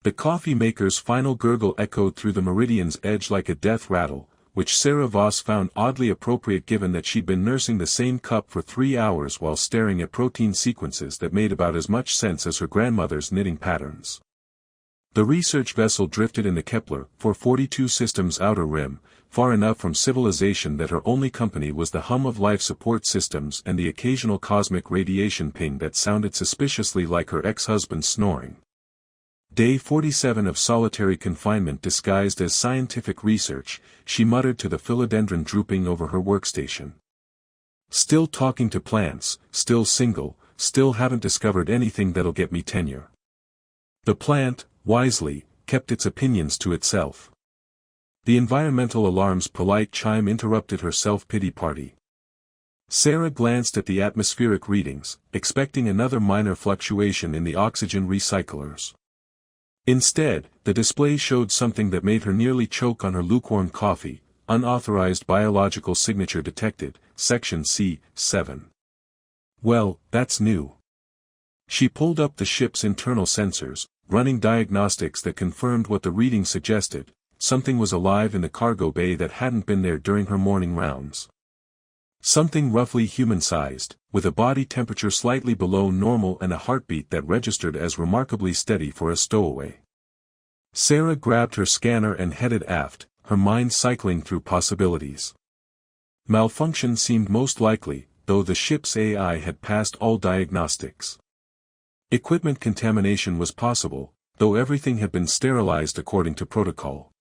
The coffee maker's final gurgle echoed through the meridian's edge like a death rattle, which Sarah Voss found oddly appropriate given that she'd been nursing the same cup for 3 hours while staring at protein sequences that made about as much sense as her grandmother's knitting patterns. The research vessel drifted in the Kepler 442 system's outer rim, far enough from civilization that her only company was the hum of life support systems and the occasional cosmic radiation ping that sounded suspiciously like her ex-husband's snoring. Day 47 of solitary confinement disguised as scientific research, she muttered to the philodendron drooping over her workstation. Still talking to plants, still single, still haven't discovered anything that'll get me tenure. The plant, wisely, kept its opinions to itself. The environmental alarm's polite chime interrupted her self-pity party. Sarah glanced at the atmospheric readings, expecting another minor fluctuation in the oxygen recyclers. Instead, the display showed something that made her nearly choke on her lukewarm coffee: unauthorized biological signature detected, section C7. Well, that's new. She pulled up the ship's internal sensors, running diagnostics that confirmed what the reading suggested: something was alive in the cargo bay that hadn't been there during her morning rounds. Something roughly human-sized, with a body temperature slightly below normal and a heartbeat that registered as remarkably steady for a stowaway. Sarah grabbed her scanner and headed aft, her mind cycling through possibilities. Malfunction seemed most likely, though the ship's AI had passed all diagnostics. Equipment contamination was possible, though everything had been sterilized according to protocol.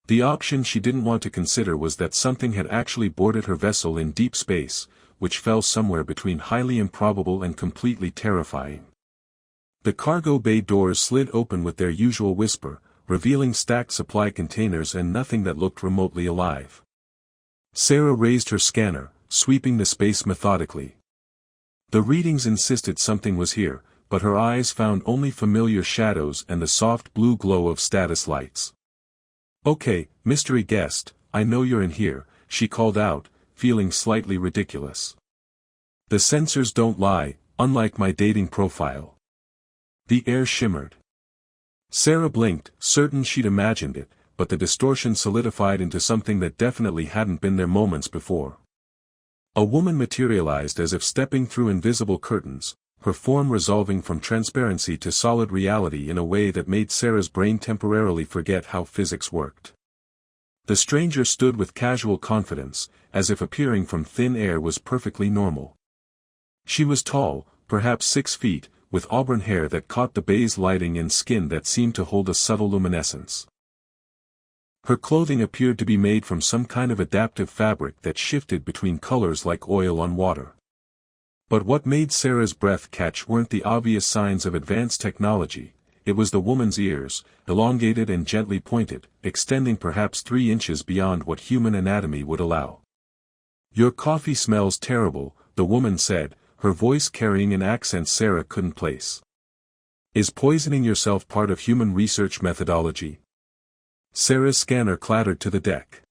The option she didn't want to consider was that something had actually boarded her vessel in deep space, which fell somewhere between highly improbable and completely terrifying. The cargo bay doors slid open with their usual whisper, revealing stacked supply containers and nothing that looked remotely alive. Sarah raised her scanner, sweeping the space methodically. The readings insisted something was here, but her eyes found only familiar shadows and the soft blue glow of status lights. "Okay, mystery guest, I know you're in here," she called out, feeling slightly ridiculous. "The sensors don't lie, unlike my dating profile." The air shimmered. Sarah blinked, certain she'd imagined it, but the distortion solidified into something that definitely hadn't been there moments before. A woman materialized as if stepping through invisible curtains, her form resolving from transparency to solid reality in a way that made Sarah's brain temporarily forget how physics worked. The stranger stood with casual confidence, as if appearing from thin air was perfectly normal. She was tall, perhaps 6 feet, with auburn hair that caught the bay's lighting and skin that seemed to hold a subtle luminescence. Her clothing appeared to be made from some kind of adaptive fabric that shifted between colors like oil on water. But what made Sarah's breath catch weren't the obvious signs of advanced technology, it was the woman's ears, elongated and gently pointed, extending perhaps 3 inches beyond what human anatomy would allow. "Your coffee smells terrible," the woman said, her voice carrying an accent Sarah couldn't place. "Is poisoning yourself part of human research methodology?" Sarah's scanner clattered to the deck.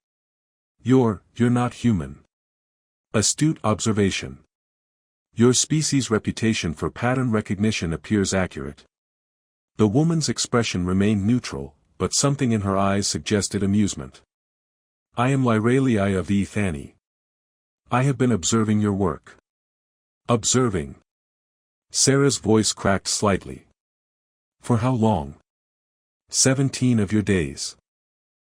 You're not human." "Astute observation. Your species' reputation for pattern recognition appears accurate." The woman's expression remained neutral, but something in her eyes suggested amusement. "I am Lyralii of the Ethani. I have been observing your work." "Observing?" Sarah's voice cracked slightly. "For how long?" 17 of your days.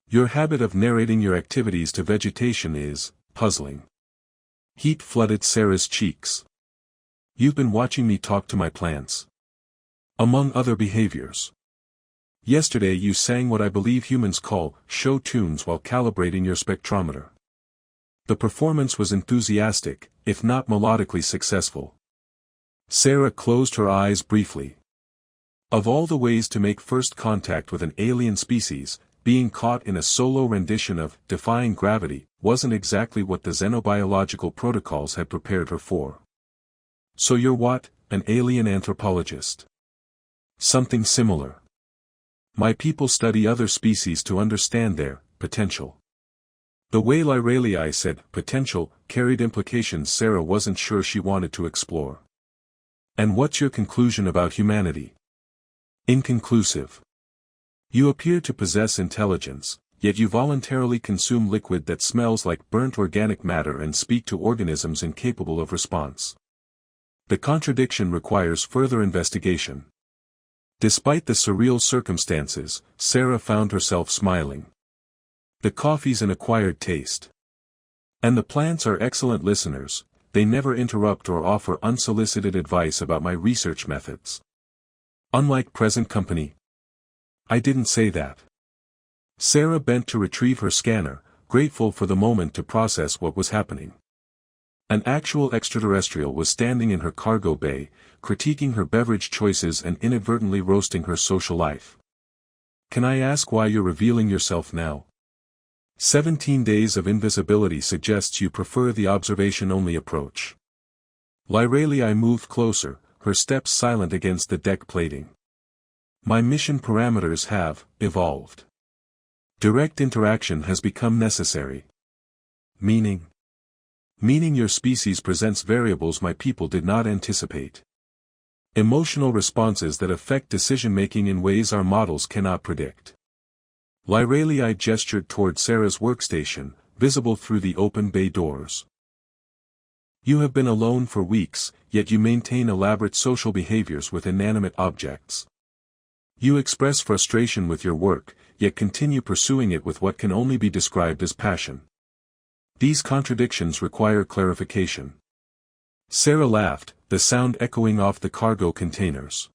Your habit of narrating your activities to vegetation is puzzling." Heat flooded Sarah's cheeks. "You've been watching me talk to my plants. Among other behaviors. Yesterday you sang what I believe humans call show tunes while calibrating your spectrometer. The performance was enthusiastic, if not melodically successful." Sarah closed her eyes briefly. Of all the ways to make first contact with an alien species, being caught in a solo rendition of Defying Gravity wasn't exactly what the xenobiological protocols had prepared her for. "So you're what, an alien anthropologist?" "Something similar. My people study other species to understand their potential." The way Lyralii said potential carried implications Sarah wasn't sure she wanted to explore. "And what's your conclusion about humanity?" "Inconclusive. You appear to possess intelligence, yet you voluntarily consume liquid that smells like burnt organic matter and speak to organisms incapable of response. The contradiction requires further investigation. Despite the surreal circumstances, Sarah found herself smiling. The coffee's an acquired taste. And the plants are excellent listeners, they never interrupt or offer unsolicited advice about my research methods. Unlike present company. I didn't say that. Sarah bent to retrieve her scanner, grateful for the moment to process what was happening. An actual extraterrestrial was standing in her cargo bay, critiquing her beverage choices and inadvertently roasting her social life. Can I ask why you're revealing yourself now? 17 days of invisibility suggests you prefer the observation-only approach. Lyralii moved closer, her steps silent against the deck plating. My mission parameters have evolved. Direct interaction has become necessary. Meaning your species presents variables my people did not anticipate. Emotional responses that affect decision-making in ways our models cannot predict. Lyralii gestured toward Sarah's workstation, visible through the open bay doors. You have been alone for weeks, yet you maintain elaborate social behaviors with inanimate objects. You express frustration with your work, yet continue pursuing it with what can only be described as passion. These contradictions require clarification. Sarah laughed, the sound echoing off the cargo containers.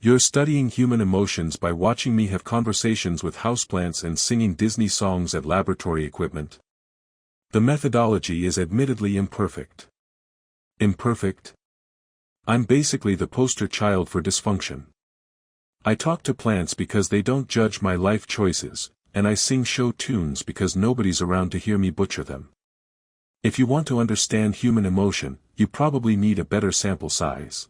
You're studying human emotions by watching me have conversations with houseplants and singing Disney songs at laboratory equipment. The methodology is admittedly imperfect. Imperfect? I'm basically the poster child for dysfunction. I talk to plants because they don't judge my life choices, and I sing show tunes because nobody's around to hear me butcher them. If you want to understand human emotion, you probably need a better sample size.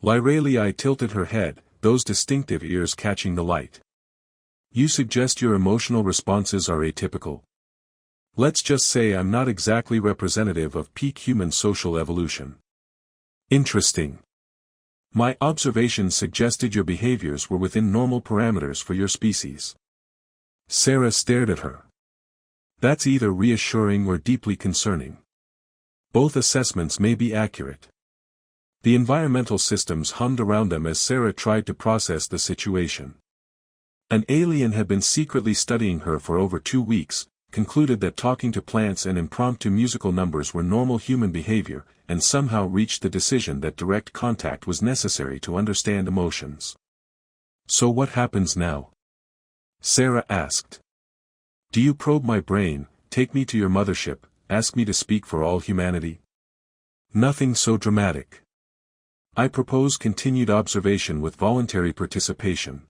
Lyralii tilted her head, those distinctive ears catching the light. You suggest your emotional responses are atypical? Let's just say I'm not exactly representative of peak human social evolution. Interesting. My observations suggested your behaviors were within normal parameters for your species. Sarah stared at her. That's either reassuring or deeply concerning. Both assessments may be accurate. The environmental systems hummed around them as Sarah tried to process the situation. An alien had been secretly studying her for over 2 weeks, concluded that talking to plants and impromptu musical numbers were normal human behavior, and somehow reached the decision that direct contact was necessary to understand emotions. So what happens now? Sarah asked. Do you probe my brain, take me to your mothership, ask me to speak for all humanity? Nothing so dramatic. I propose continued observation with voluntary participation.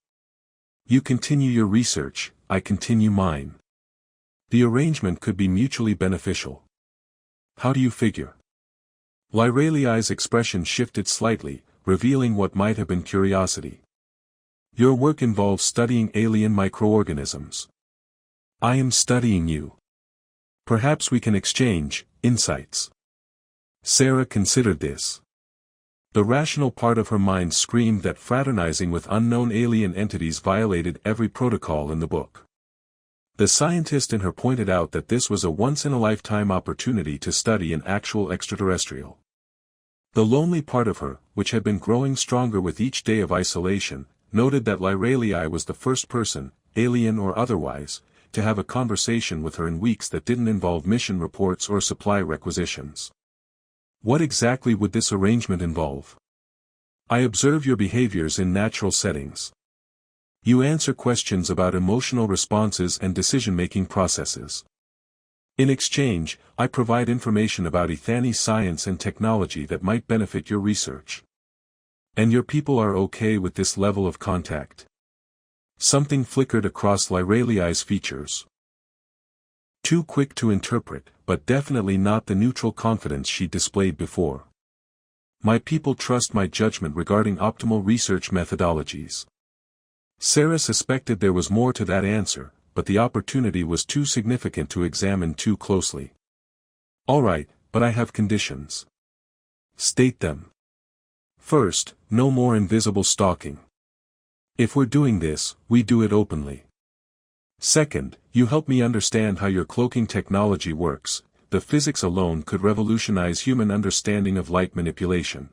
You continue your research, I continue mine. The arrangement could be mutually beneficial. How do you figure? Lyralii's expression shifted slightly, revealing what might have been curiosity. Your work involves studying alien microorganisms. I am studying you. Perhaps we can exchange insights. Sarah considered this. The rational part of her mind screamed that fraternizing with unknown alien entities violated every protocol in the book. The scientist in her pointed out that this was a once-in-a-lifetime opportunity to study an actual extraterrestrial. The lonely part of her, which had been growing stronger with each day of isolation, noted that Lyralii was the first person, alien or otherwise, to have a conversation with her in weeks that didn't involve mission reports or supply requisitions. What exactly would this arrangement involve? I observe your behaviors in natural settings. You answer questions about emotional responses and decision-making processes. In exchange, I provide information about Ethani science and technology that might benefit your research. And your people are okay with this level of contact? Something flickered across Lyralii's features. Too quick to interpret, but definitely not the neutral confidence she displayed before. My people trust my judgment regarding optimal research methodologies. Sarah suspected there was more to that answer, but the opportunity was too significant to examine too closely. All right, but I have conditions. State them. First, no more invisible stalking. If we're doing this, we do it openly. Second, you help me understand how your cloaking technology works. The physics alone could revolutionize human understanding of light manipulation.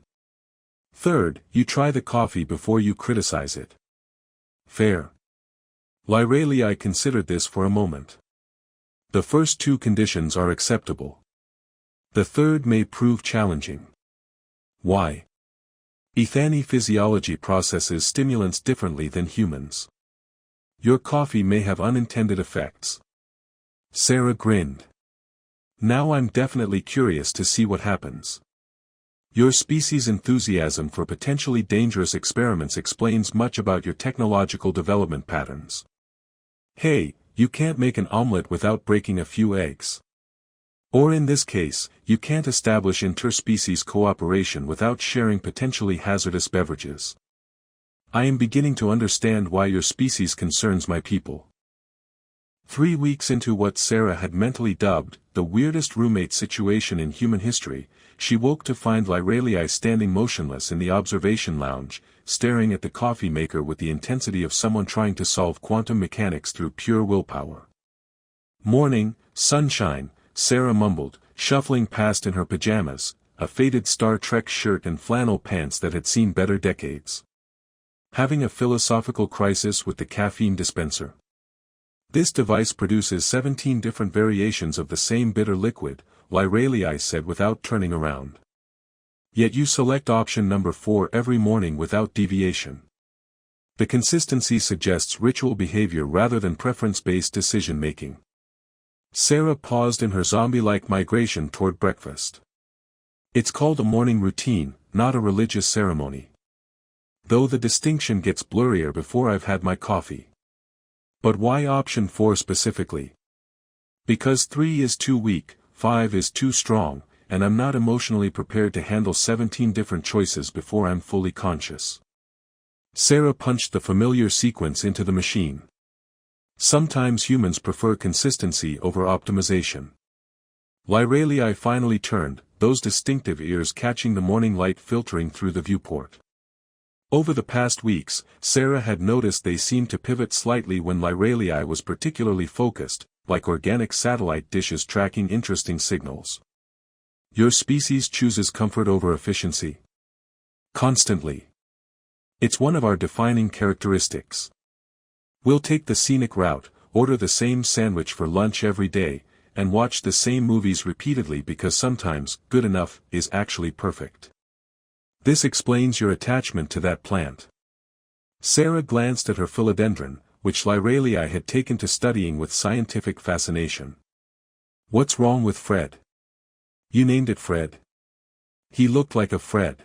Third, you try the coffee before you criticize it. Fair. Lyralii considered this for a moment. The first two conditions are acceptable. The third may prove challenging. Why? Ethani physiology processes stimulants differently than humans. Your coffee may have unintended effects. Sarah grinned. Now I'm definitely curious to see what happens. Your species' enthusiasm for potentially dangerous experiments explains much about your technological development patterns. Hey, you can't make an omelet without breaking a few eggs. Or in this case, you can't establish interspecies cooperation without sharing potentially hazardous beverages. I am beginning to understand why your species concerns my people. 3 weeks into what Sarah had mentally dubbed the weirdest roommate situation in human history, she woke to find Lyralii standing motionless in the observation lounge, staring at the coffee maker with the intensity of someone trying to solve quantum mechanics through pure willpower. Morning, sunshine, Sarah mumbled, shuffling past in her pajamas, a faded Star Trek shirt and flannel pants that had seen better decades. Having a philosophical crisis with the caffeine dispenser. This device produces 17 different variations of the same bitter liquid, Lyralii said without turning around. Yet you select option number 4 every morning without deviation. The consistency suggests ritual behavior rather than preference-based decision-making. Sarah paused in her zombie-like migration toward breakfast. It's called a morning routine, not a religious ceremony. Though the distinction gets blurrier before I've had my coffee. But why option 4 specifically? Because 3 is too weak, 5 is too strong, and I'm not emotionally prepared to handle 17 different choices before I'm fully conscious. Sarah punched the familiar sequence into the machine. Sometimes humans prefer consistency over optimization. Lyralii finally turned, those distinctive ears catching the morning light filtering through the viewport. Over the past weeks, Sarah had noticed they seemed to pivot slightly when Lyralii was particularly focused, like organic satellite dishes tracking interesting signals. Your species chooses comfort over efficiency. Constantly. It's one of our defining characteristics. We'll take the scenic route, order the same sandwich for lunch every day, and watch the same movies repeatedly because sometimes, good enough, is actually perfect. This explains your attachment to that plant. Sarah glanced at her philodendron, which Lyralii had taken to studying with scientific fascination. What's wrong with Fred? You named it Fred. He looked like a Fred.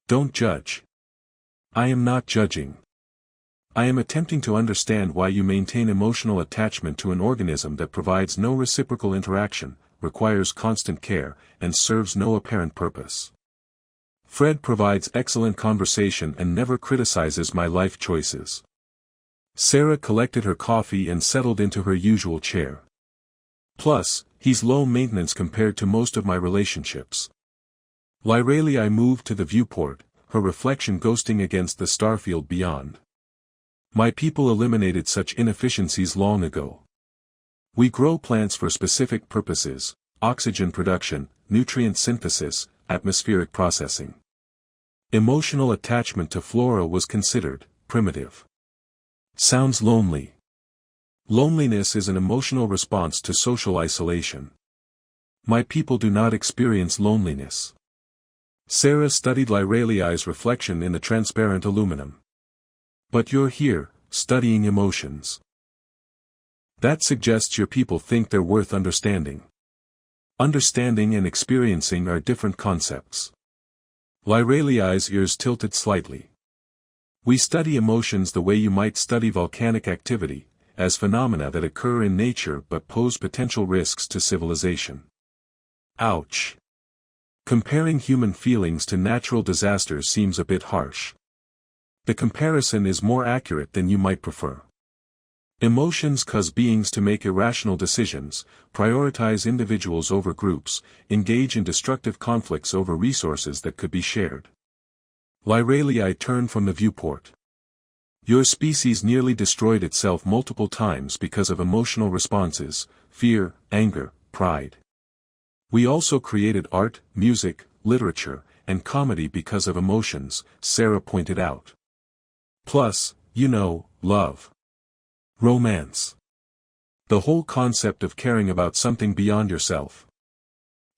Don't judge. I am not judging. I am attempting to understand why you maintain emotional attachment to an organism that provides no reciprocal interaction, requires constant care, and serves no apparent purpose. Fred provides excellent conversation and never criticizes my life choices. Sarah collected her coffee and settled into her usual chair. Plus, he's low maintenance compared to most of my relationships. Lyralii moved to the viewport, her reflection ghosting against the starfield beyond. My people eliminated such inefficiencies long ago. We grow plants for specific purposes: oxygen production, nutrient synthesis, atmospheric processing. Emotional attachment to flora was considered primitive. Sounds lonely. Loneliness is an emotional response to social isolation. My people do not experience loneliness. Sarah studied Lyralii's reflection in the transparent aluminum. But you're here, studying emotions. That suggests your people think they're worth understanding. Understanding and experiencing are different concepts. Lyralii's ears tilted slightly. We study emotions the way you might study volcanic activity, as phenomena that occur in nature but pose potential risks to civilization. Ouch. Comparing human feelings to natural disasters seems a bit harsh. The comparison is more accurate than you might prefer. Emotions cause beings to make irrational decisions, prioritize individuals over groups, engage in destructive conflicts over resources that could be shared. Lyralii turned from the viewport. Your species nearly destroyed itself multiple times because of emotional responses, fear, anger, pride. We also created art, music, literature, and comedy because of emotions, Sarah pointed out. Plus, love. Romance. The whole concept of caring about something beyond yourself.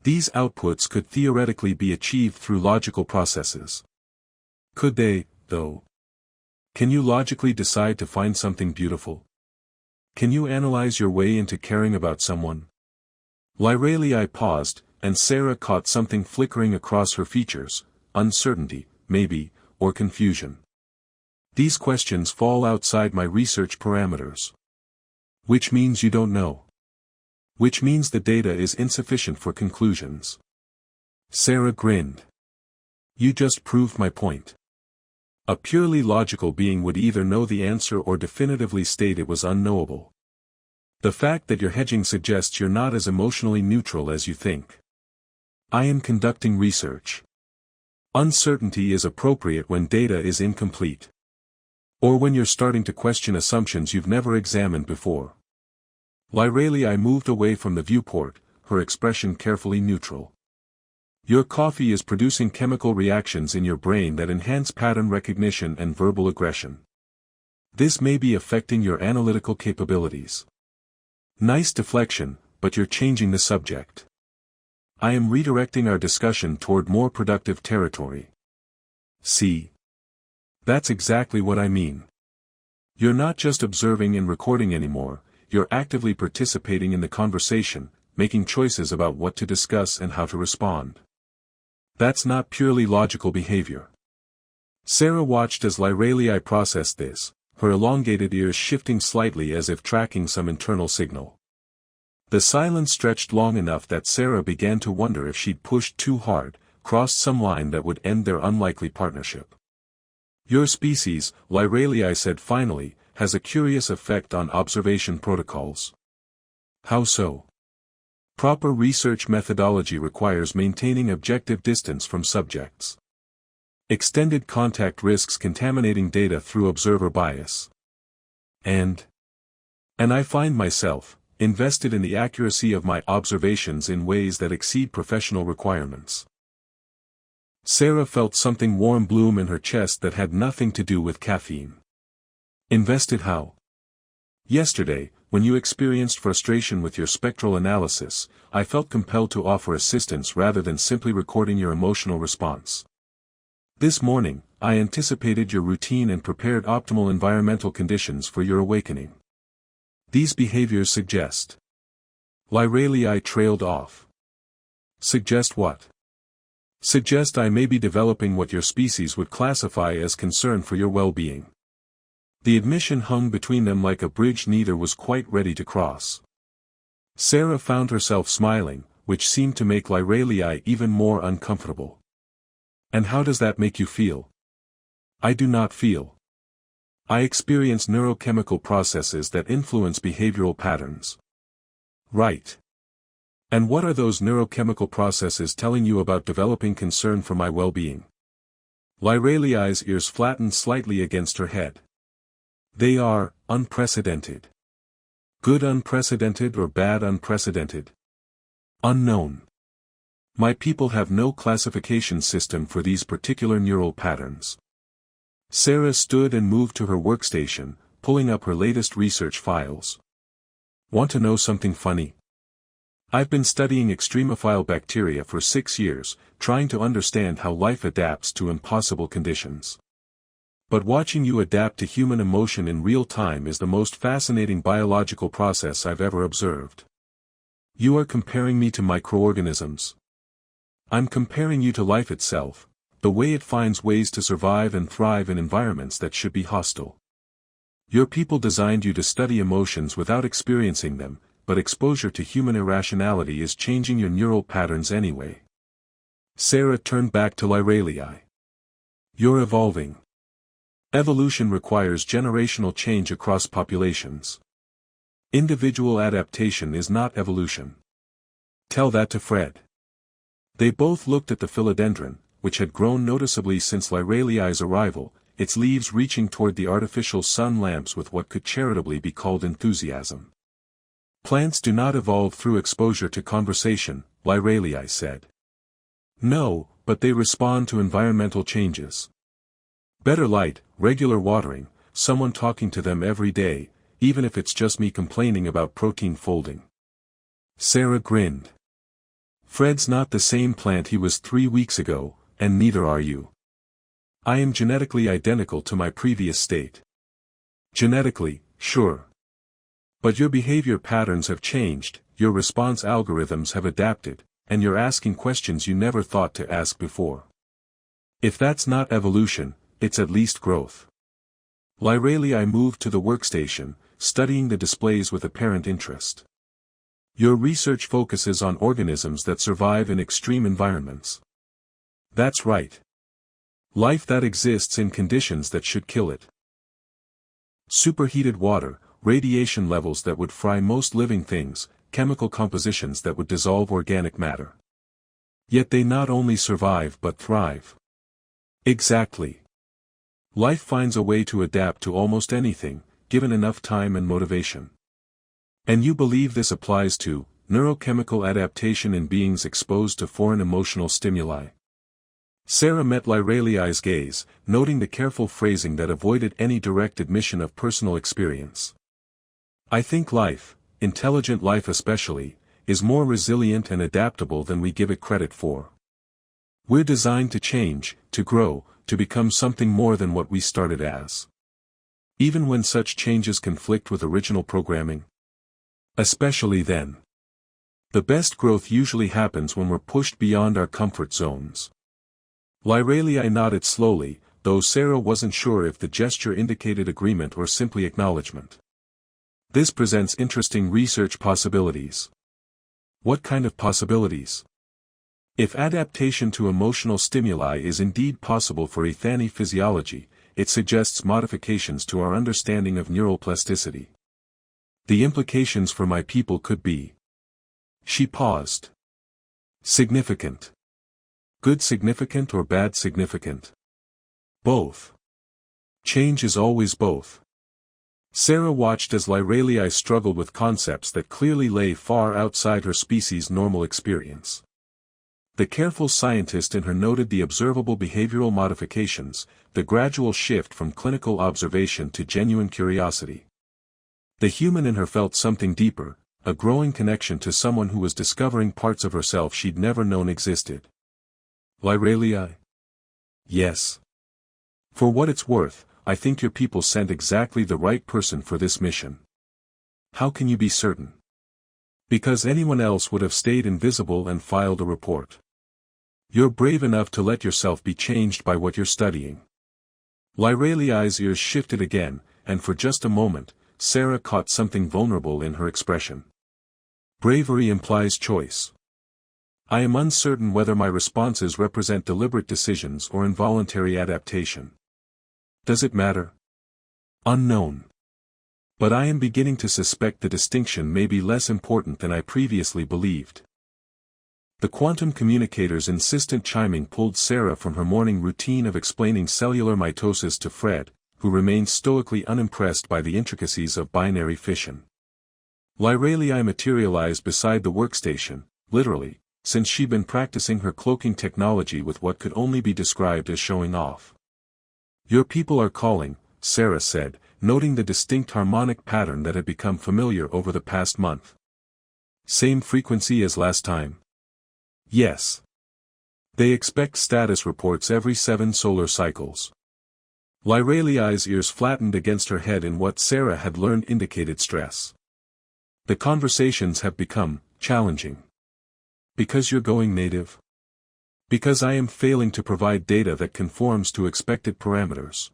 These outputs could theoretically be achieved through logical processes. Could they, though? Can you logically decide to find something beautiful? Can you analyze your way into caring about someone? Lyralii paused, and Sarah caught something flickering across her features, uncertainty, maybe, or confusion. These questions fall outside my research parameters. Which means you don't know. Which means the data is insufficient for conclusions. Sarah grinned. You just proved my point. A purely logical being would either know the answer or definitively state it was unknowable. The fact that you're hedging suggests you're not as emotionally neutral as you think. I am conducting research. Uncertainty is appropriate when data is incomplete. Or when you're starting to question assumptions you've never examined before. Lyralii moved away from the viewport, her expression carefully neutral. Your coffee is producing chemical reactions in your brain that enhance pattern recognition and verbal aggression. This may be affecting your analytical capabilities. Nice deflection, but you're changing the subject. I am redirecting our discussion toward more productive territory. See? That's exactly what I mean. You're not just observing and recording anymore, you're actively participating in the conversation, making choices about what to discuss and how to respond. That's not purely logical behavior. Sarah watched as Lyralii processed this, her elongated ears shifting slightly as if tracking some internal signal. The silence stretched long enough that Sarah began to wonder if she'd pushed too hard, crossed some line that would end their unlikely partnership. Your species, Lyralii said finally, has a curious effect on observation protocols. How so? Proper research methodology requires maintaining objective distance from subjects. Extended contact risks contaminating data through observer bias. And I find myself invested in the accuracy of my observations in ways that exceed professional requirements. Sarah felt something warm bloom in her chest that had nothing to do with caffeine. Invested how? Yesterday, when you experienced frustration with your spectral analysis, I felt compelled to offer assistance rather than simply recording your emotional response. This morning, I anticipated your routine and prepared optimal environmental conditions for your awakening. These behaviors suggest. Lyralii trailed off. Suggest what? Suggest I may be developing what your species would classify as concern for your well-being. The admission hung between them like a bridge neither was quite ready to cross. Sarah found herself smiling, which seemed to make Lyralii even more uncomfortable. And how does that make you feel? I do not feel. I experience neurochemical processes that influence behavioral patterns. Right. And what are those neurochemical processes telling you about developing concern for my well-being? Lyralii's ears flattened slightly against her head. They are unprecedented. Good unprecedented or bad unprecedented? Unknown. My people have no classification system for these particular neural patterns. Sarah stood and moved to her workstation, pulling up her latest research files. Want to know something funny? I've been studying extremophile bacteria for 6 years, trying to understand how life adapts to impossible conditions. But watching you adapt to human emotion in real time is the most fascinating biological process I've ever observed. You are comparing me to microorganisms. I'm comparing you to life itself, the way it finds ways to survive and thrive in environments that should be hostile. Your people designed you to study emotions without experiencing them, but exposure to human irrationality is changing your neural patterns anyway. Sarah turned back to Lyralii. You're evolving. Evolution requires generational change across populations. Individual adaptation is not evolution. Tell that to Fred. They both looked at the philodendron, which had grown noticeably since Lyralii's arrival, its leaves reaching toward the artificial sun lamps with what could charitably be called enthusiasm. Plants do not evolve through exposure to conversation, Lyralii said. No, but they respond to environmental changes. Better light, regular watering, someone talking to them every day, even if it's just me complaining about protein folding. Sarah grinned. Fred's not the same plant he was 3 weeks ago, and neither are you. I am genetically identical to my previous state. Genetically, sure. But your behavior patterns have changed, your response algorithms have adapted, and you're asking questions you never thought to ask before. If that's not evolution, it's at least growth. Lyralii moved to the workstation, studying the displays with apparent interest. Your research focuses on organisms that survive in extreme environments. That's right. Life that exists in conditions that should kill it. Superheated water, radiation levels that would fry most living things, chemical compositions that would dissolve organic matter. Yet they not only survive but thrive. Exactly. Life finds a way to adapt to almost anything, given enough time and motivation. And you believe this applies to neurochemical adaptation in beings exposed to foreign emotional stimuli? Sarah met Lyralii's gaze, noting the careful phrasing that avoided any direct admission of personal experience. I think life, intelligent life especially, is more resilient and adaptable than we give it credit for. We're designed to change, to grow, to become something more than what we started as. Even when such changes conflict with original programming. Especially then. The best growth usually happens when we're pushed beyond our comfort zones. Lyralii nodded slowly, though Sarah wasn't sure if the gesture indicated agreement or simply acknowledgement. This presents interesting research possibilities. What kind of possibilities? If adaptation to emotional stimuli is indeed possible for ethani physiology, it suggests modifications to our understanding of neural plasticity. The implications for my people could be. She paused. Significant. Good significant or bad significant? Both. Change is always both. Sarah watched as Lyralii struggled with concepts that clearly lay far outside her species' normal experience. The careful scientist in her noted the observable behavioral modifications, the gradual shift from clinical observation to genuine curiosity. The human in her felt something deeper, a growing connection to someone who was discovering parts of herself she'd never known existed. Lyralii? Yes. For what it's worth, I think your people sent exactly the right person for this mission. How can you be certain? Because anyone else would have stayed invisible and filed a report. You're brave enough to let yourself be changed by what you're studying. Lyralii's ears shifted again, and for just a moment, Sarah caught something vulnerable in her expression. Bravery implies choice. I am uncertain whether my responses represent deliberate decisions or involuntary adaptation. Does it matter? Unknown. But I am beginning to suspect the distinction may be less important than I previously believed. The quantum communicator's insistent chiming pulled Sarah from her morning routine of explaining cellular mitosis to Fred, who remained stoically unimpressed by the intricacies of binary fission. Lyralii materialized beside the workstation, literally, since she'd been practicing her cloaking technology with what could only be described as showing off. Your people are calling, Sarah said, noting the distinct harmonic pattern that had become familiar over the past month. Same frequency as last time? Yes. They expect status reports every 7 solar cycles. Lyralii's ears flattened against her head in what Sarah had learned indicated stress. The conversations have become challenging. Because you're going native? Because I am failing to provide data that conforms to expected parameters.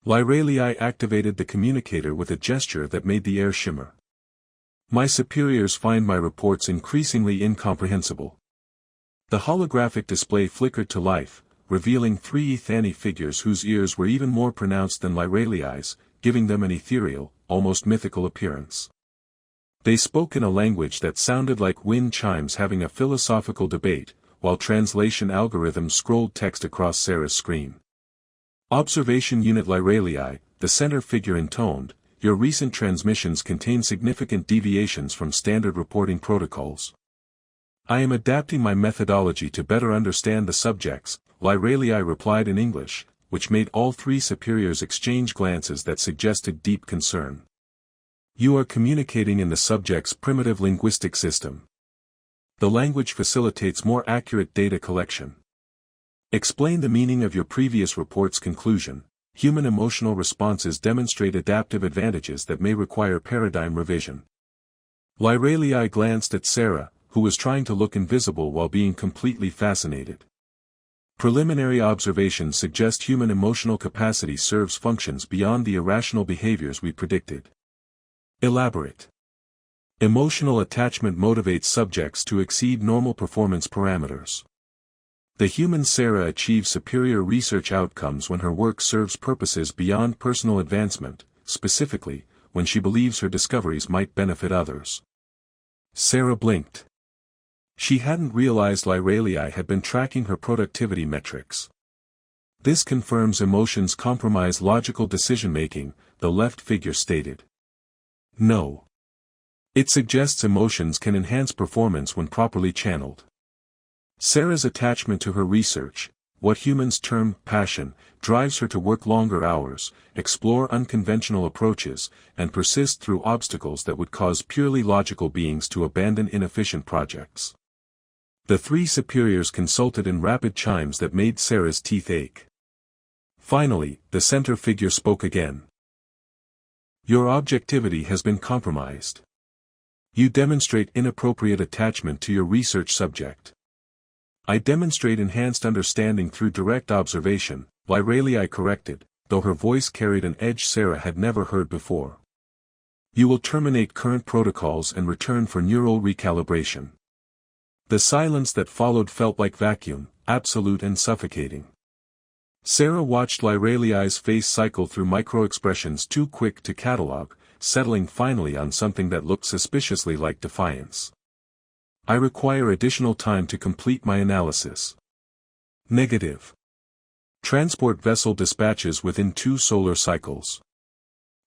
Lyralii activated the communicator with a gesture that made the air shimmer. My superiors find my reports increasingly incomprehensible. The holographic display flickered to life, revealing 3 ethani figures whose ears were even more pronounced than Lyralii's, giving them an ethereal, almost mythical appearance. They spoke in a language that sounded like wind chimes having a philosophical debate, while translation algorithms scrolled text across Sarah's screen. Observation Unit Lyralii, the center figure intoned, your recent transmissions contain significant deviations from standard reporting protocols. I am adapting my methodology to better understand the subjects, Lyralii replied in English, which made all three superiors exchange glances that suggested deep concern. You are communicating in the subject's primitive linguistic system. The language facilitates more accurate data collection. Explain the meaning of your previous report's conclusion. Human emotional responses demonstrate adaptive advantages that may require paradigm revision. Lyralii glanced at Sarah, who was trying to look invisible while being completely fascinated. Preliminary observations suggest human emotional capacity serves functions beyond the irrational behaviors we predicted. Elaborate. Emotional attachment motivates subjects to exceed normal performance parameters. The human Sarah achieves superior research outcomes when her work serves purposes beyond personal advancement, specifically, when she believes her discoveries might benefit others. Sarah blinked. She hadn't realized Lyralii had been tracking her productivity metrics. This confirms emotions compromise logical decision-making, the left figure stated. No. It suggests emotions can enhance performance when properly channeled. Sarah's attachment to her research, what humans term passion, drives her to work longer hours, explore unconventional approaches, and persist through obstacles that would cause purely logical beings to abandon inefficient projects. The three superiors consulted in rapid chimes that made Sarah's teeth ache. Finally, the center figure spoke again. Your objectivity has been compromised. You demonstrate inappropriate attachment to your research subject. I demonstrate enhanced understanding through direct observation, Lyralii corrected, though her voice carried an edge Sarah had never heard before. You will terminate current protocols and return for neural recalibration. The silence that followed felt like vacuum, absolute and suffocating. Sarah watched Lyralii's face cycle through micro-expressions too quick to catalog, settling finally on something that looked suspiciously like defiance. I require additional time to complete my analysis. Negative. Transport vessel dispatches within 2 solar cycles.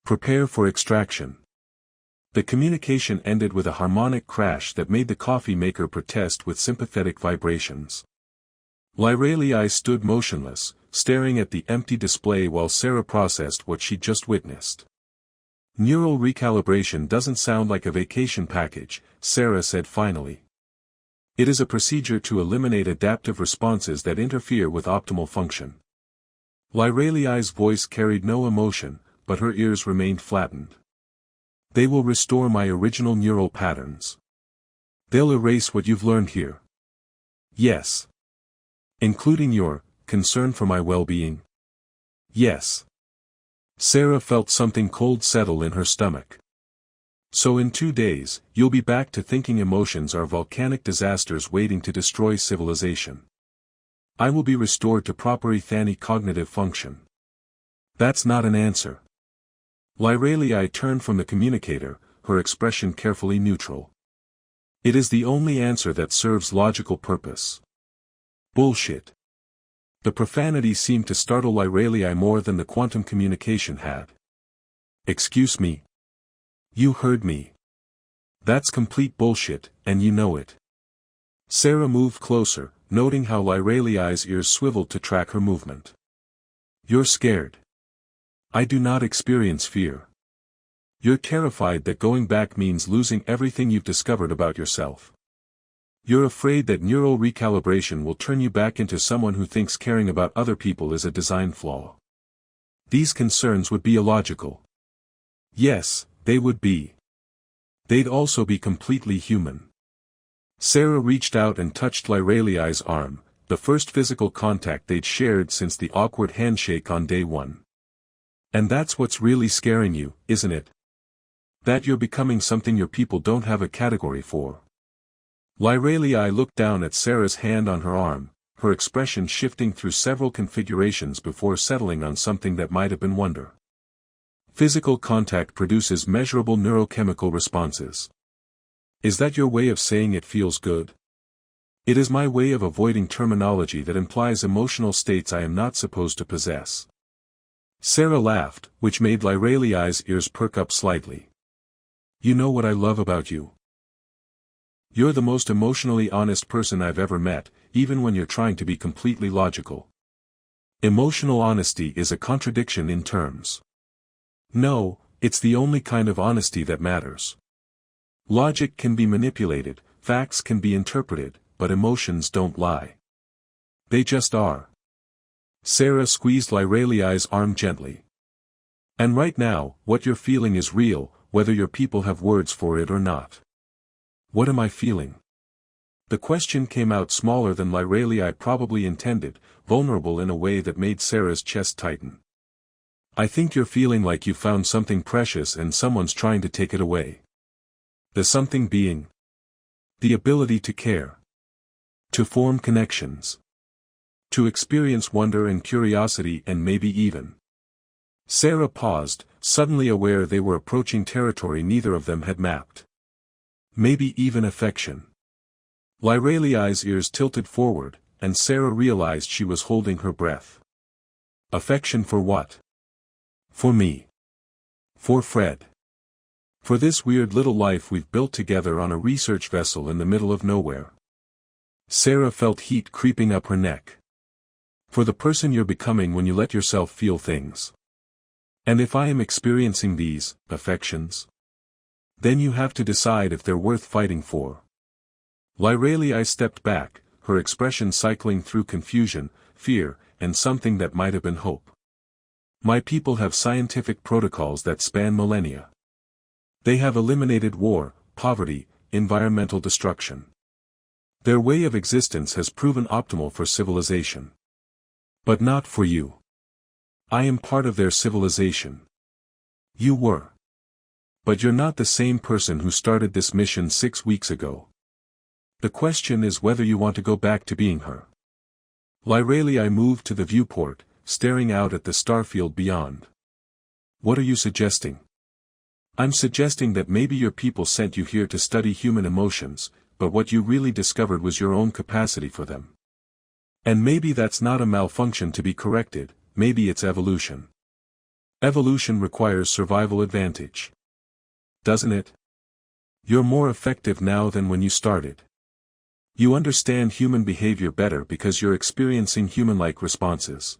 Prepare for extraction. The communication ended with a harmonic crash that made the coffee maker protest with sympathetic vibrations. Lyralii stood motionless, staring at the empty display while Sarah processed what she'd just witnessed. Neural recalibration doesn't sound like a vacation package, Sarah said finally. It is a procedure to eliminate adaptive responses that interfere with optimal function. Lyralii's voice carried no emotion, but her ears remained flattened. They will restore my original neural patterns. They'll erase what you've learned here. Yes. Including your concern for my well-being? Yes. Sarah felt something cold settle in her stomach. So in 2 days, you'll be back to thinking emotions are volcanic disasters waiting to destroy civilization. I will be restored to proper ethanic cognitive function. That's not an answer. Lyralii turned from the communicator, her expression carefully neutral. It is the only answer that serves logical purpose. Bullshit. The profanity seemed to startle Lyralii more than the quantum communication had. Excuse me. You heard me. That's complete bullshit, and you know it. Sarah moved closer, noting how Lyralii's ears swiveled to track her movement. You're scared. I do not experience fear. You're terrified that going back means losing everything you've discovered about yourself. You're afraid that neural recalibration will turn you back into someone who thinks caring about other people is a design flaw. These concerns would be illogical. Yes, they would be. They'd also be completely human. Sarah reached out and touched Lyralii's arm, the first physical contact they'd shared since the awkward handshake on day 1. And that's what's really scaring you, isn't it? That you're becoming something your people don't have a category for. Lyralii looked down at Sarah's hand on her arm, her expression shifting through several configurations before settling on something that might have been wonder. Physical contact produces measurable neurochemical responses. Is that your way of saying it feels good? It is my way of avoiding terminology that implies emotional states I am not supposed to possess. Sarah laughed, which made Lyraliai's ears perk up slightly. You know what I love about you? You're the most emotionally honest person I've ever met, even when you're trying to be completely logical. Emotional honesty is a contradiction in terms. No, it's the only kind of honesty that matters. Logic can be manipulated, facts can be interpreted, but emotions don't lie. They just are. Sarah squeezed Lyraliai's arm gently. And right now, what you're feeling is real, whether your people have words for it or not. What am I feeling? The question came out smaller than Lyraliai probably intended, vulnerable in a way that made Sarah's chest tighten. I think you're feeling like you found something precious and someone's trying to take it away. The something being the ability to care. To form connections. To experience wonder and curiosity and maybe even. Sarah paused, suddenly aware they were approaching territory neither of them had mapped. Maybe even affection. Lyraliai's ears tilted forward, and Sarah realized she was holding her breath. Affection for what? For me. For Fred. For this weird little life we've built together on a research vessel in the middle of nowhere. Sarah felt heat creeping up her neck. For the person you're becoming when you let yourself feel things. And if I am experiencing these affections, then you have to decide if they're worth fighting for. Lyraliai stepped back, her expression cycling through confusion, fear, and something that might have been hope. My people have scientific protocols that span millennia. They have eliminated war, poverty, environmental destruction. Their way of existence has proven optimal for civilization. But not for you. I am part of their civilization. You were. But you're not the same person who started this mission 6 weeks ago. The question is whether you want to go back to being her. Lyraliai moved to the viewport, staring out at the starfield beyond. What are you suggesting? I'm suggesting that maybe your people sent you here to study human emotions, but what you really discovered was your own capacity for them. And maybe that's not a malfunction to be corrected, maybe it's evolution. Evolution requires survival advantage. Doesn't it? You're more effective now than when you started. You understand human behavior better because you're experiencing human-like responses.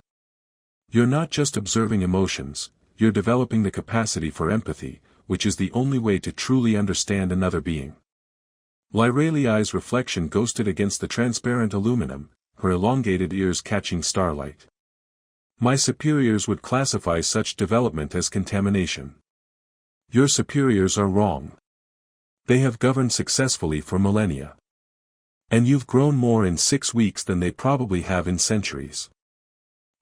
You're not just observing emotions, you're developing the capacity for empathy, which is the only way to truly understand another being. Lyraliai's reflection ghosted against the transparent aluminum, her elongated ears catching starlight. My superiors would classify such development as contamination. Your superiors are wrong. They have governed successfully for millennia. And you've grown more in 6 weeks than they probably have in centuries.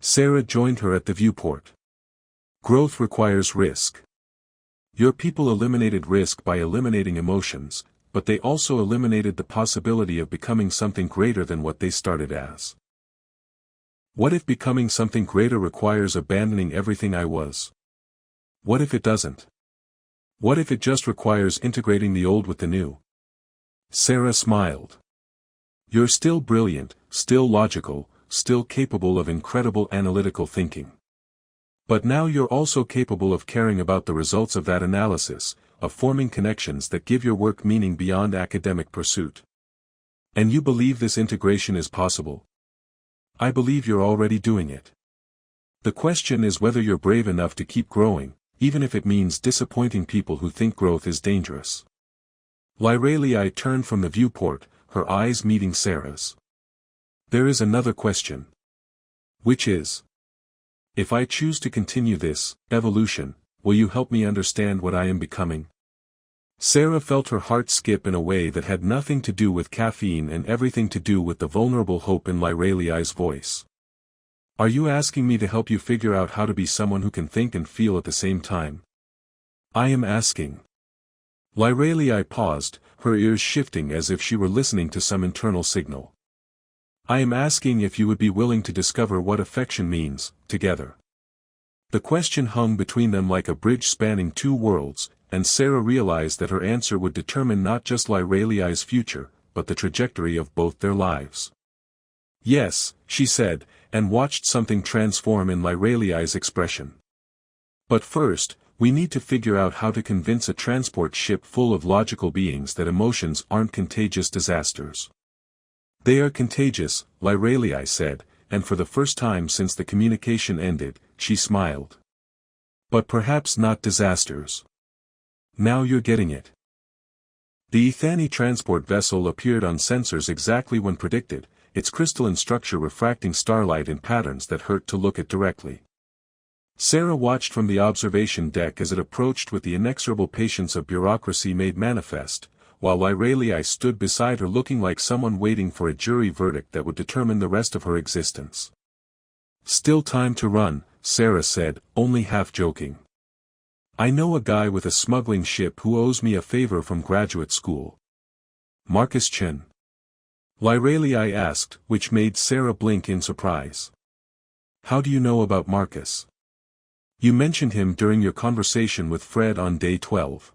Sarah joined her at the viewport. Growth requires risk. Your people eliminated risk by eliminating emotions, but they also eliminated the possibility of becoming something greater than what they started as. What if becoming something greater requires abandoning everything I was? What if it doesn't? What if it just requires integrating the old with the new? Sarah smiled. You're still brilliant, still logical, still capable of incredible analytical thinking. But now you're also capable of caring about the results of that analysis, of forming connections that give your work meaning beyond academic pursuit. And you believe this integration is possible? I believe you're already doing it. The question is whether you're brave enough to keep growing, even if it means disappointing people who think growth is dangerous. Lyraliai turned from the viewport, her eyes meeting Sarah's. There is another question. Which is, if I choose to continue this evolution, will you help me understand what I am becoming? Sarah felt her heart skip in a way that had nothing to do with caffeine and everything to do with the vulnerable hope in Lyraliai's voice. Are you asking me to help you figure out how to be someone who can think and feel at the same time? I am asking. Lyraliai paused, her ears shifting as if she were listening to some internal signal. I am asking if you would be willing to discover what affection means, together. The question hung between them like a bridge spanning 2 worlds, and Sarah realized that her answer would determine not just Lyraliai's future, but the trajectory of both their lives. Yes, she said, and watched something transform in Lyraliai's expression. But first, we need to figure out how to convince a transport ship full of logical beings that emotions aren't contagious disasters. They are contagious, Lyralei said, and for the first time since the communication ended, she smiled. But perhaps not disasters. Now you're getting it. The Ethani transport vessel appeared on sensors exactly when predicted, its crystalline structure refracting starlight in patterns that hurt to look at directly. Sarah watched from the observation deck as it approached with the inexorable patience of bureaucracy made manifest, while Lyralei stood beside her looking like someone waiting for a jury verdict that would determine the rest of her existence. Still time to run, Sarah said, only half joking. I know a guy with a smuggling ship who owes me a favor from graduate school. Marcus Chen? Lyralei asked, which made Sarah blink in surprise. How do you know about Marcus? You mentioned him during your conversation with Fred on day 12.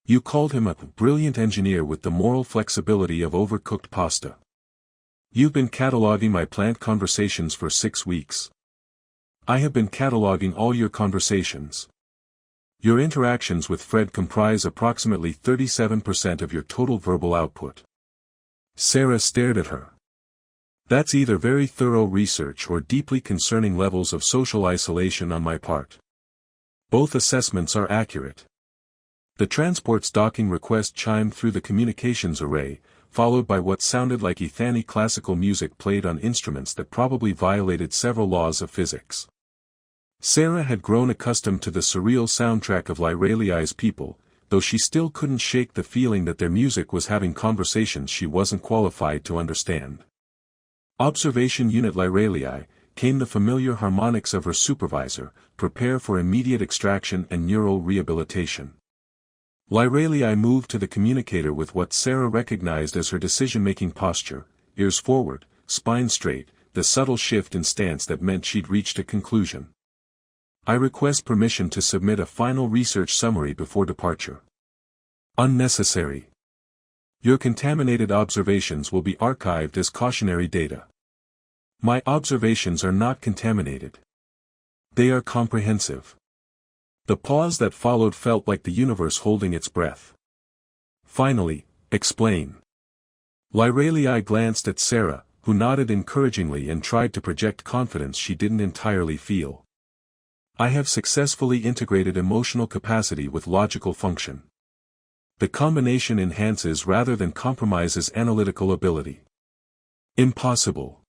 You called him a brilliant engineer with the moral flexibility of overcooked pasta. You've been cataloging my plant conversations for 6 weeks. I have been cataloging all your conversations. Your interactions with Fred comprise approximately 37% of your total verbal output. Sarah stared at her. That's either very thorough research or deeply concerning levels of social isolation on my part. Both assessments are accurate. The transport's docking request chimed through the communications array, followed by what sounded like Ethani classical music played on instruments that probably violated several laws of physics. Sarah had grown accustomed to the surreal soundtrack of Lyralei's people, though she still couldn't shake the feeling that their music was having conversations she wasn't qualified to understand. Observation Unit Lyralei, came the familiar harmonics of her supervisor, prepare for immediate extraction and neural rehabilitation. Lyralei moved to the communicator with what Sarah recognized as her decision-making posture, ears forward, spine straight, the subtle shift in stance that meant she'd reached a conclusion. I request permission to submit a final research summary before departure. Unnecessary. Your contaminated observations will be archived as cautionary data. My observations are not contaminated. They are comprehensive. The pause that followed felt like the universe holding its breath. Finally, explain. Lyralei glanced at Sarah, who nodded encouragingly and tried to project confidence she didn't entirely feel. I have successfully integrated emotional capacity with logical function. The combination enhances rather than compromises analytical ability. Impossible.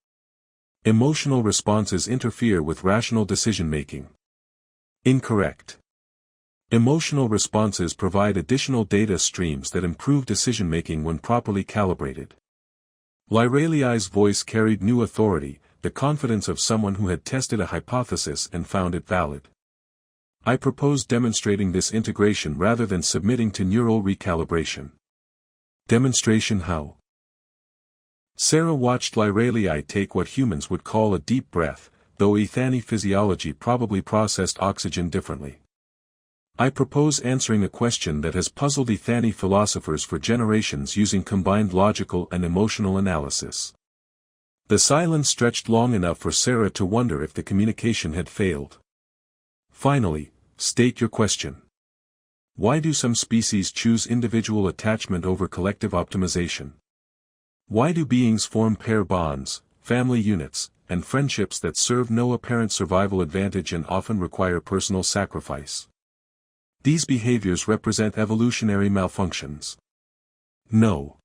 Emotional responses interfere with rational decision-making. Incorrect. Emotional responses provide additional data streams that improve decision-making when properly calibrated. Lyralei's voice carried new authority, the confidence of someone who had tested a hypothesis and found it valid. I propose demonstrating this integration rather than submitting to neural recalibration. Demonstration how? Sarah watched Lyralei take what humans would call a deep breath, though Ethani physiology probably processed oxygen differently. I propose answering a question that has puzzled Ethani philosophers for generations using combined logical and emotional analysis. The silence stretched long enough for Sarah to wonder if the communication had failed. Finally, state your question. Why do some species choose individual attachment over collective optimization? Why do beings form pair bonds, family units, and friendships that serve no apparent survival advantage and often require personal sacrifice? These behaviors represent evolutionary malfunctions. No.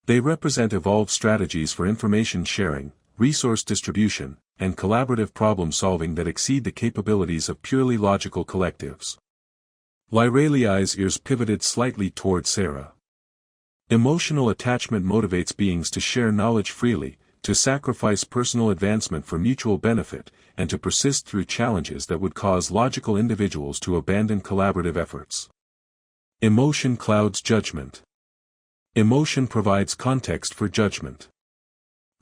They represent evolved strategies for information sharing, resource distribution, and collaborative problem-solving that exceed the capabilities of purely logical collectives. Lyralei's ears pivoted slightly toward Sarah. Emotional attachment motivates beings to share knowledge freely, to sacrifice personal advancement for mutual benefit, and to persist through challenges that would cause logical individuals to abandon collaborative efforts. Emotion clouds judgment. Emotion provides context for judgment.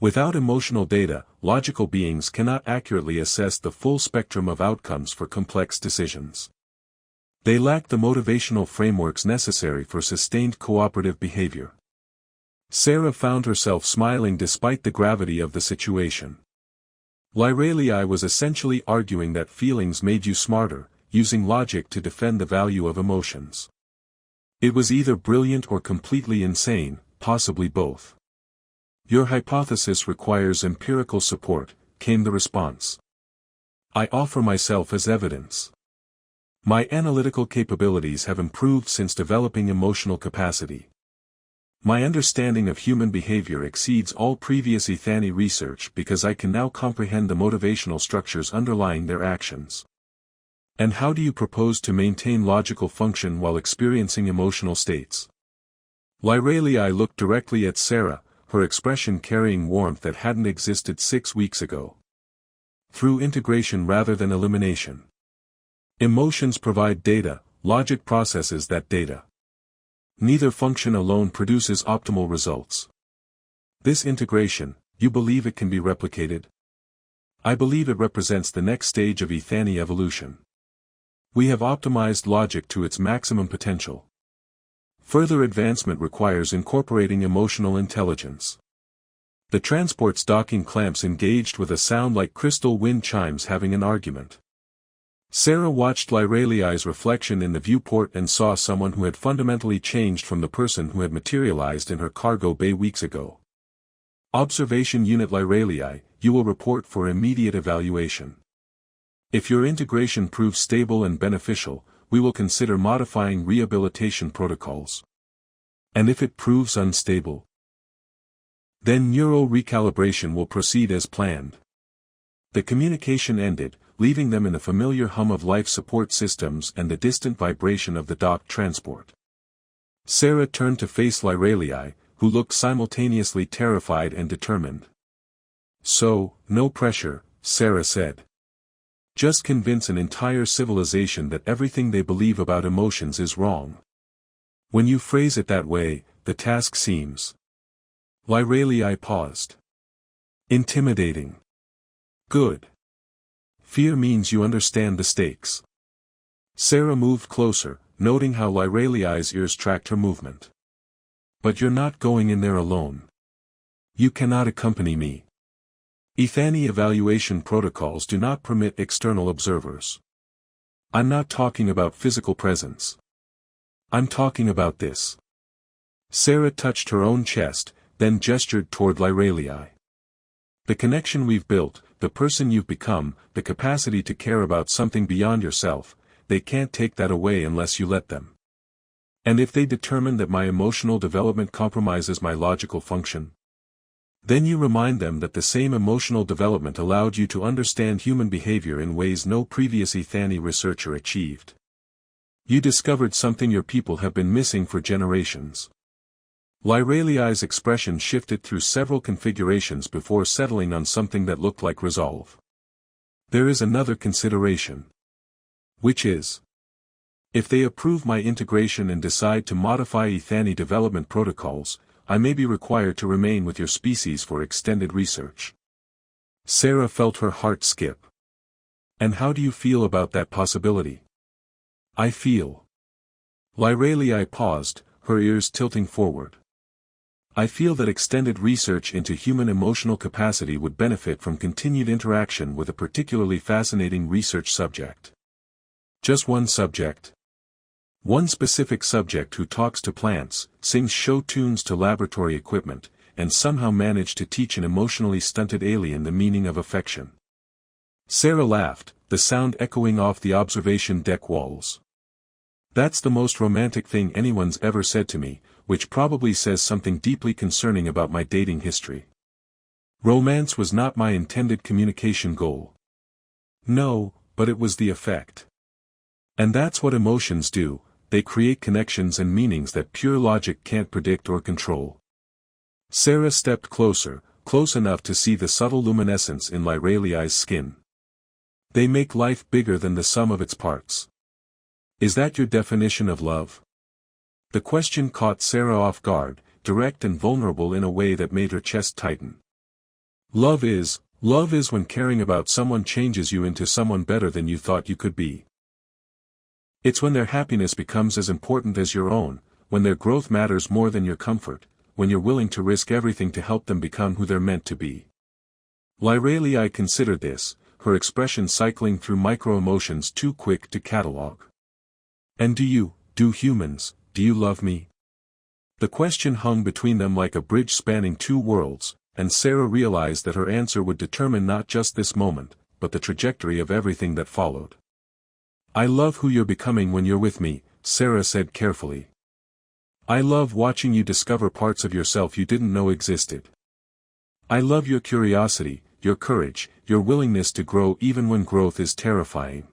Without emotional data, logical beings cannot accurately assess the full spectrum of outcomes for complex decisions. They lack the motivational frameworks necessary for sustained cooperative behavior. Sarah found herself smiling despite the gravity of the situation. Lyralei was essentially arguing that feelings made you smarter, using logic to defend the value of emotions. It was either brilliant or completely insane, possibly both. Your hypothesis requires empirical support, came the response. I offer myself as evidence. My analytical capabilities have improved since developing emotional capacity. My understanding of human behavior exceeds all previous HFY research because I can now comprehend the motivational structures underlying their actions. And how do you propose to maintain logical function while experiencing emotional states? Lyralii looked directly at Sarah, her expression carrying warmth that hadn't existed 6 weeks ago. Through integration rather than elimination. Emotions provide data, logic processes that data. Neither function alone produces optimal results. This integration, you believe it can be replicated? I believe it represents the next stage of HFY evolution. We have optimized logic to its maximum potential. Further advancement requires incorporating emotional intelligence. The transport's docking clamps engaged with a sound like crystal wind chimes having an argument. Sarah watched Lyralii's reflection in the viewport and saw someone who had fundamentally changed from the person who had materialized in her cargo bay weeks ago. Observation Unit Lyralii, you will report for immediate evaluation. If your integration proves stable and beneficial, we will consider modifying rehabilitation protocols. And if it proves unstable, then neural recalibration will proceed as planned. The communication ended, leaving them in the familiar hum of life support systems and the distant vibration of the docked transport. Sarah turned to face Lyralii, who looked simultaneously terrified and determined. So, no pressure, Sarah said. Just convince an entire civilization that everything they believe about emotions is wrong. When you phrase it that way, the task seems. Lyralii paused. Intimidating. Good. Fear means you understand the stakes. Sarah moved closer, noting how Lyralii's ears tracked her movement. But you're not going in there alone. You cannot accompany me. HFY evaluation protocols do not permit external observers. I'm not talking about physical presence. I'm talking about this. Sarah touched her own chest, then gestured toward Lyralii. The connection we've built, the person you've become, the capacity to care about something beyond yourself, they can't take that away unless you let them. And if they determine that my emotional development compromises my logical function, then you remind them that the same emotional development allowed you to understand human behavior in ways no previous HFY researcher achieved. You discovered something your people have been missing for generations. Lyralii's expression shifted through several configurations before settling on something that looked like resolve. There is another consideration. Which is, if they approve my integration and decide to modify HFY development protocols, I may be required to remain with your species for extended research. Sarah felt her heart skip. And how do you feel about that possibility? I feel. Lyralii paused, her ears tilting forward. I feel that extended research into human emotional capacity would benefit from continued interaction with a particularly fascinating research subject. Just one subject? One specific subject who talks to plants, sings show tunes to laboratory equipment, and somehow managed to teach an emotionally stunted alien the meaning of affection. Sarah laughed, the sound echoing off the observation deck walls. That's the most romantic thing anyone's ever said to me, which probably says something deeply concerning about my dating history. Romance was not my intended communication goal. No, but it was the effect. And that's what emotions do, they create connections and meanings that pure logic can't predict or control. Sarah stepped closer, close enough to see the subtle luminescence in Lyralii's skin. They make life bigger than the sum of its parts. Is that your definition of love? The question caught Sarah off guard, direct and vulnerable in a way that made her chest tighten. Love is when caring about someone changes you into someone better than you thought you could be. It's when their happiness becomes as important as your own, when their growth matters more than your comfort, when you're willing to risk everything to help them become who they're meant to be. Lyralii considered this, her expression cycling through micro-emotions too quick to catalog. "And do you love me?" The question hung between them like a bridge spanning two worlds, and Sarah realized that her answer would determine not just this moment, but the trajectory of everything that followed. "I love who you're becoming when you're with me," Sarah said carefully. "I love watching you discover parts of yourself you didn't know existed. I love your curiosity, your courage, your willingness to grow even when growth is terrifying.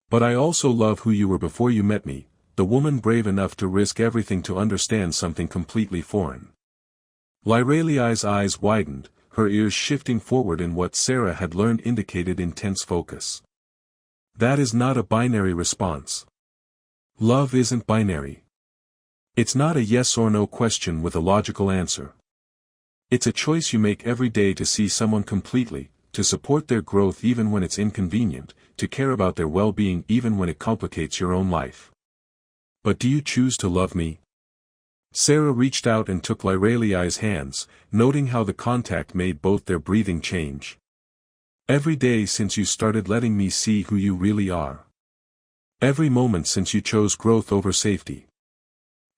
But I also love who you were before you met me, the woman brave enough to risk everything to understand something completely foreign." Lyreliai's eyes widened, her ears shifting forward in what Sarah had learned indicated intense focus. "That is not a binary response. Love isn't binary. It's not a yes or no question with a logical answer. It's a choice you make every day to see someone completely, to support their growth even when it's inconvenient, to care about their well-being even when it complicates your own life. But do you choose to love me?" Sarah reached out and took Lyreliai's hands, noting how the contact made both their breathing change. "Every day since you started letting me see who you really are. Every moment since you chose growth over safety.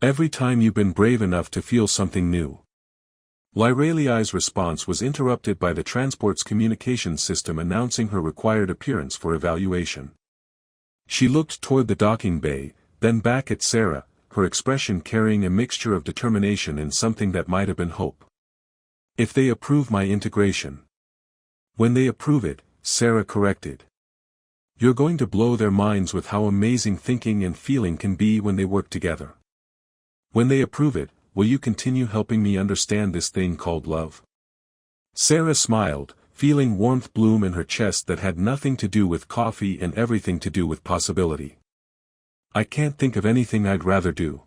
Every time you've been brave enough to feel something new." Lyreliai's response was interrupted by the transport's communications system announcing her required appearance for evaluation. She looked toward the docking bay, then back at Sarah, her expression carrying a mixture of determination and something that might have been hope. "If they approve my integration." "When they approve it," Sarah corrected. "You're going to blow their minds with how amazing thinking and feeling can be when they work together. When they approve it, will you continue helping me understand this thing called love?" Sarah smiled, feeling warmth bloom in her chest that had nothing to do with coffee and everything to do with possibility. "I can't think of anything I'd rather do.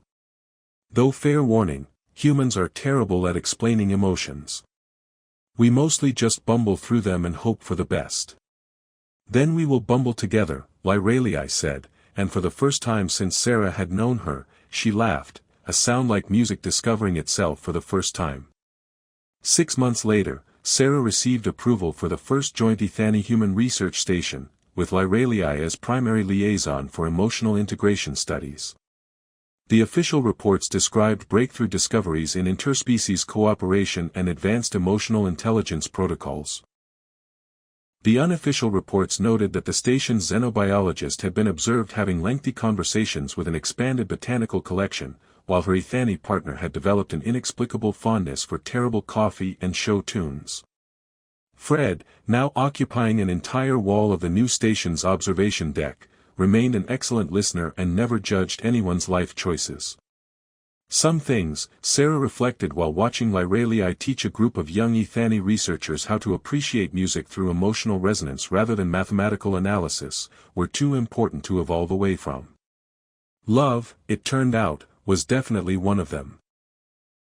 Though fair warning, humans are terrible at explaining emotions. We mostly just bumble through them and hope for the best." "Then we will bumble together," Lyreliai said, and for the first time since Sarah had known her, she laughed, a sound like music discovering itself for the first time. 6 months later, Sarah received approval for the first joint Ethani human research station, with Lyreliai as primary liaison for emotional integration studies. The official reports described breakthrough discoveries in interspecies cooperation and advanced emotional intelligence protocols. The unofficial reports noted that the station's xenobiologist had been observed having lengthy conversations with an expanded botanical collection, while her Ethani partner had developed an inexplicable fondness for terrible coffee and show tunes. Fred, now occupying an entire wall of the new station's observation deck, remained an excellent listener and never judged anyone's life choices. Some things, Sarah reflected while watching Lyreliai teach a group of young Ethani researchers how to appreciate music through emotional resonance rather than mathematical analysis, were too important to evolve away from. Love, it turned out, was definitely one of them.